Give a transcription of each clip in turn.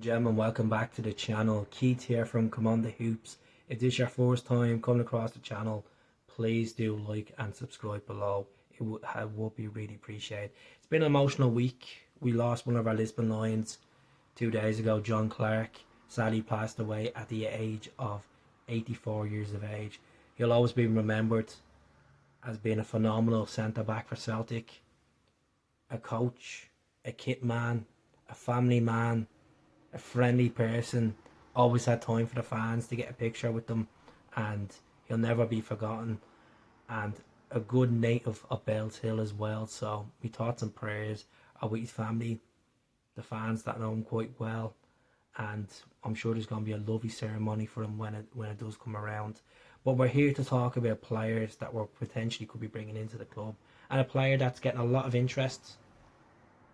Gentlemen, welcome back to the channel. Keith here from Command the Hoops. If this is your first time coming across the channel, please do like and subscribe below. It would be really appreciated. It's been an emotional week. We lost one of our Lisbon Lions 2 days ago, John Clark. Sadly passed away at the age of 84 years of age. He'll always be remembered as being a phenomenal centre back for Celtic, a coach, a kit man, a family man, a friendly person, always had time for the fans to get a picture with them, and he'll never be forgotten. And a good native of Bells Hill as well. So my thoughts and prayers are with his family, the fans that know him quite well, and I'm sure there's going to be a lovely ceremony for him when it does come around. But we're here to talk about players that we're potentially could be bringing into the club, and a player that's getting a lot of interest.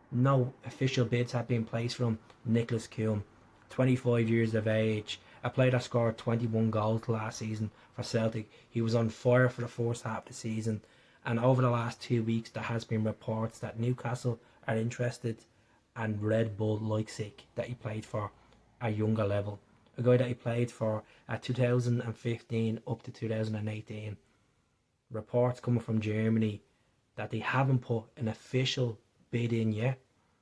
No official bids have been placed for him. Nicholas Kuhn, 25 years of age, a player that scored 21 goals last season for Celtic. He was on fire for the first half of the season, and over the last 2 weeks there has been reports that Newcastle are interested, and Red Bull Leipzig that he played for a younger level. A guy that he played for at 2015 up to 2018. Reports coming from Germany that they haven't put an official bid in yet.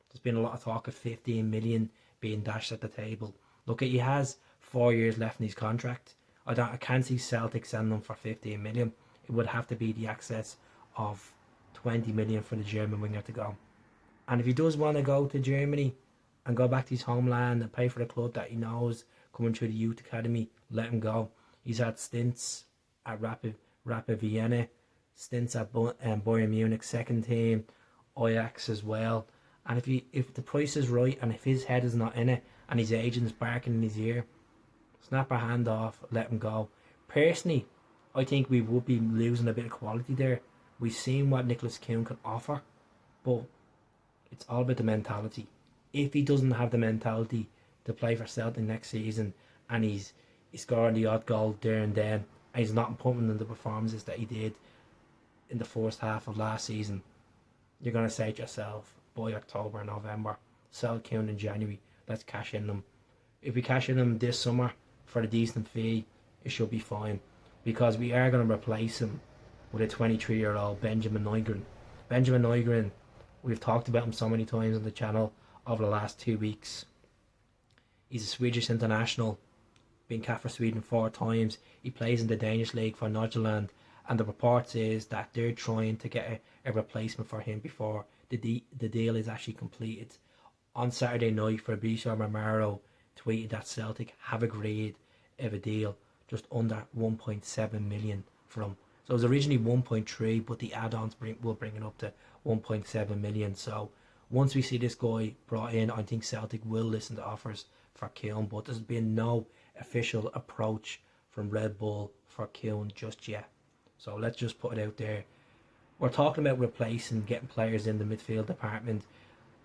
There's been a lot of talk of 15 million being dashed at the table. Look, he has 4 years left in his contract. I can't see Celtic sending him for 15 million. It would have to be the excess of 20 million for the German winger to go. And if he does want to go to Germany and go back to his homeland and play for the club that he knows coming through the youth academy, let him go. He's had stints at Rapid Vienna, stints at Bayern Munich second team, Ajax as well. And if the price is right and if his head is not in it and his agent's barking in his ear, snap our hand off, let him go. Personally, I think we would be losing a bit of quality there. We've seen what Nicholas Kuhn can offer, but it's all about the mentality. If he doesn't have the mentality to play for Celtic next season, and he's scoring the odd goal there and then, and he's not putting in the performances that he did in the first half of last season, you're going to say to yourself, by October, November, sell Kuhn in January, let's cash in them. If we cash in them this summer for a decent fee, it should be fine, because we are going to replace him with a 23-year-old Benjamin Nygren. Benjamin Nygren, we've talked about him so many times on the channel over the last 2 weeks. He's a Swedish international, been capped for Sweden 4 times. He plays in the Danish league for Nordsjælland, and the reports is that they're trying to get a replacement for him before the deal is actually completed. On Saturday night, Fabrizio Romero tweeted that Celtic have agreed of a deal just under 1.7 million for him. So it was originally 1.3, but the add-ons will bring it up to 1.7 million. So once we see this guy brought in, I think Celtic will listen to offers for Kuhn, but there's been no official approach from Red Bull for Kuhn just yet. So let's just put it out there. We're talking about replacing, getting players in the midfield department.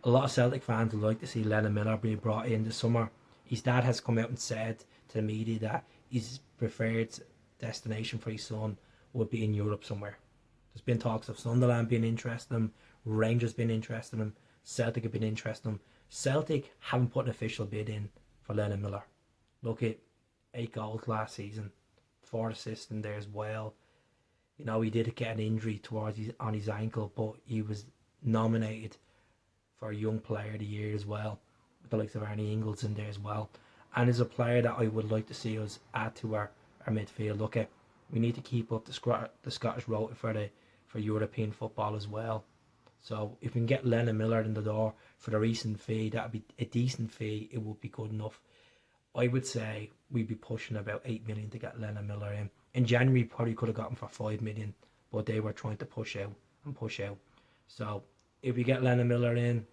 A lot of Celtic fans would like to see Lennon Miller being brought in this summer. His dad has come out and said to the media that his preferred destination for his son would be in Europe somewhere. There's been talks of Sunderland being interested in him, Rangers being interested in him, Celtic have been interested in him. Celtic haven't put an official bid in for Lennon Miller. Look at 8 goals last season, 4 assists in there as well. You know, he did get an injury on his ankle, but he was nominated for Young Player of the Year as well, with the likes of Arnie Ingles in there as well. And is a player that I would like to see us add to our midfield. Look at, we need to keep up the Scottish road for European football as well. So if we can get Lennon Miller in the door for the recent fee, that would be a decent fee. It would be good enough. I would say we'd be pushing about 8 million to get Lennon Miller in. In January, probably could have got him for 5 million, but they were trying to push out and push out. So if we get Lennon Miller in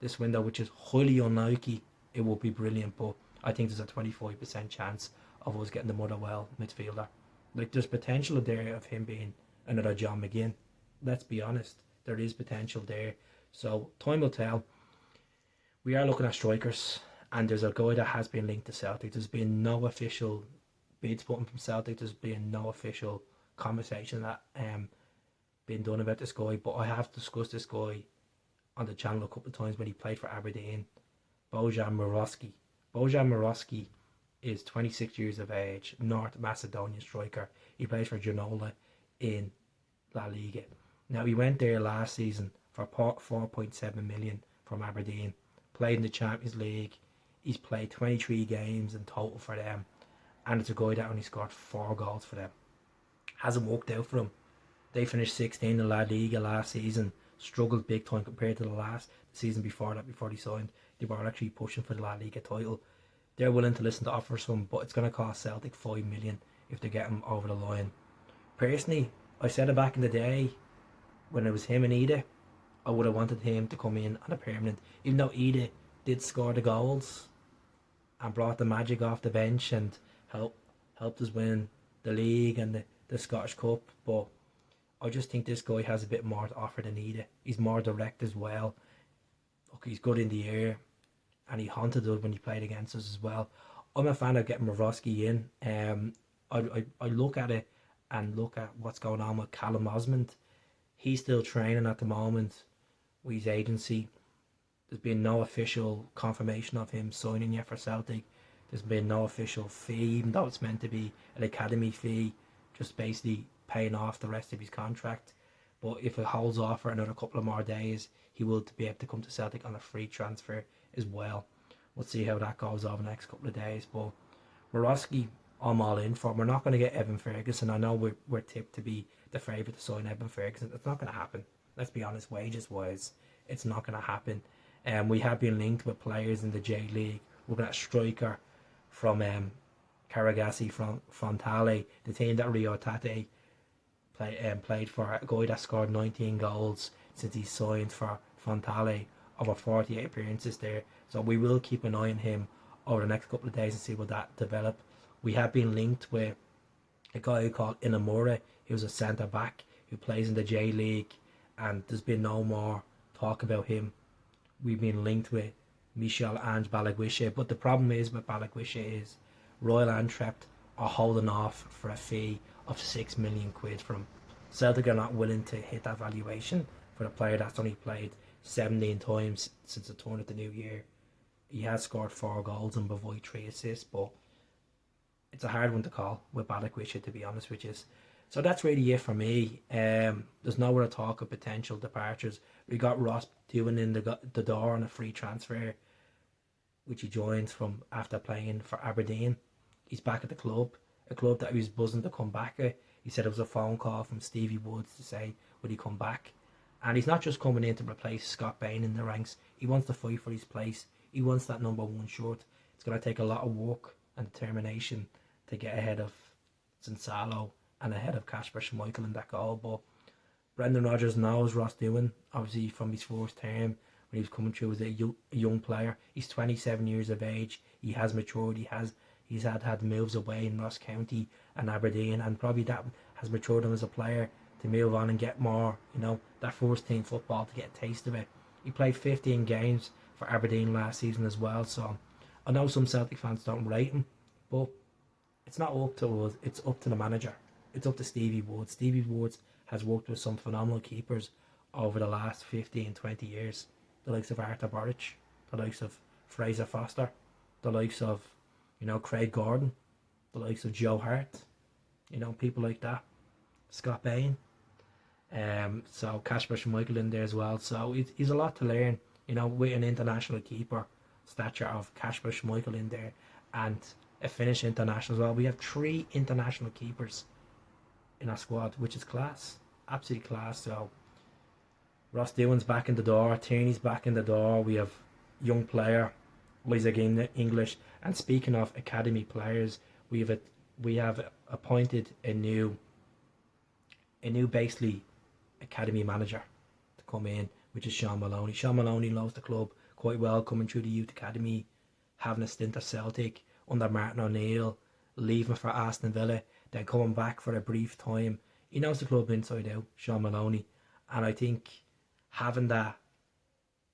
this window, which is highly unlikely, it would be brilliant. But I think there's a 25% chance of us getting the Motherwell midfielder. Like, there's potential there of him being another John McGinn. Let's be honest, there is potential there. So time will tell. We are looking at strikers, and there's a guy that has been linked to Celtic. There's been no official bids put in from Celtic. There's been no official conversation that been done about this guy, but I have discussed this guy on the channel a couple of times when he played for Aberdeen. Bojan Miovski. Bojan Miovski is 26 years of age, North Macedonian striker. He plays for Genoa in La Liga. Now, he went there last season for 4.7 million from Aberdeen. Played in the Champions League. He's played 23 games in total for them. And it's a guy that only scored 4 goals for them. Hasn't worked out for them. They finished 16 in La Liga last season. Struggled big time compared to the season before that, before they signed. They were actually pushing for the La Liga title. They're willing to listen to offers from, but it's going to cost Celtic 5 million if they get him over the line. Personally, I said it back in the day when it was him and Ida. I would have wanted him to come in on a permanent, even though Ida did score the goals and brought the magic off the bench and helped us win the league and the Scottish Cup. But I just think this guy has a bit more to offer than Ida. He's more direct as well. Look, he's good in the air, and he haunted us when he played against us as well. I'm a fan of getting Miovski in. I look at it and look at what's going on with Callum Osmond. He's still training at the moment with his agency. There's been no official confirmation of him signing yet for Celtic. There's been no official fee, even though it's meant to be an academy fee, just basically paying off the rest of his contract. But if it holds off for another couple of more days, he will be able to come to Celtic on a free transfer as well. We'll see how that goes over the next couple of days. But Miovski, I'm all in for. We're not going to get Evan Ferguson. I know we're tipped to be the favourite to sign Evan Ferguson. It's not going to happen. Let's be honest, wages-wise, it's not going to happen. We have been linked with players in the J League. We're going to striker from Carragasi from Fontale, the team that Rio Tate played for, a guy that scored 19 goals since he signed for Fontale, over 48 appearances there. So we will keep an eye on him over the next couple of days and see will that develop. We have been linked with a guy called Inamura, who's a centre back who plays in the J League, and there's been no more talk about him. We've been linked with Michel Ange Balaguisha, but the problem is with Balaguisha is Royal Antwerp are holding off for a fee of 6 million quid from him. Celtic are not willing to hit that valuation for a player that's only played 17 times since the turn of the new year. He has scored 4 goals and provided 3 assists, but it's a hard one to call with Balaguisha, to be honest with you. So that's really it for me. There's no other talk of potential departures. We got Ross Doohan in the door on a free transfer, which he joins from after playing for Aberdeen. He's back at the club, a club that he was buzzing to come back at. He said it was a phone call from Stevie Woods to say, would he come back? And he's not just coming in to replace Scott Bain in the ranks. He wants to fight for his place. He wants that number 1 shirt. It's going to take a lot of work and determination to get ahead of Sinsalo and ahead of Kasper Schmeichel in that goal. But Brendan Rodgers knows Ross Doohan, obviously from his first term when he was coming through as a young player. He's 27 years of age. He has matured. He's had moves away in Ross County and Aberdeen, and probably that has matured him as a player to move on and get more, that first team football, to get a taste of it. He played 15 games for Aberdeen last season as well, so I know some Celtic fans don't rate him, but it's not up to us, it's up to the manager. It's up to Stevie Woods. Stevie Woods has worked with some phenomenal keepers over the last 15, 20 years. The likes of Arthur Boric, the likes of Fraser Foster, the likes of, Craig Gordon, the likes of Joe Hart, people like that. Scott Bain. So Kasper Schmeichel in there as well. So he's a lot to learn, with an international keeper stature of Kasper Schmeichel in there and a Finnish international as well. We have 3 international keepers in our squad, which is class, absolute class. So Ross Doohan's back in the door, Tierney's back in the door. We have young player Isaac English, and speaking of academy players, we have appointed a new basically academy manager to come in, which is Sean Maloney. Sean Maloney knows the club quite well, coming through the youth academy, having a stint at Celtic under Martin O'Neill, leaving for Aston Villa, then coming back for a brief time. He knows the club inside out, Sean Maloney, and I think having that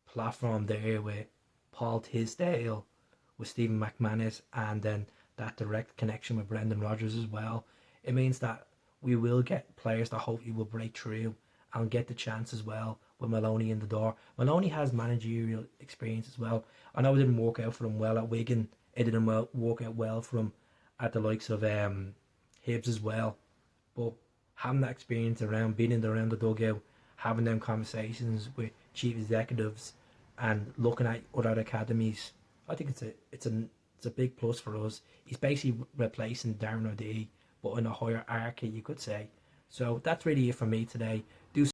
platform there with Paul Tisdale, with Stephen McManus, and then that direct connection with Brendan Rodgers as well, it means that we will get players that hopefully will break through and get the chance as well with Maloney in the door. Maloney has managerial experience as well. I know it didn't work out for him well at Wigan. It didn't work out well for him at the likes of Hibs as well. But having that experience around, being in around the dugout, having them conversations with chief executives, and looking at other academies, I think it's a big plus for us. He's basically replacing Darren O'Dea, but in a hierarchy, you could say. So that's really it for me today. Do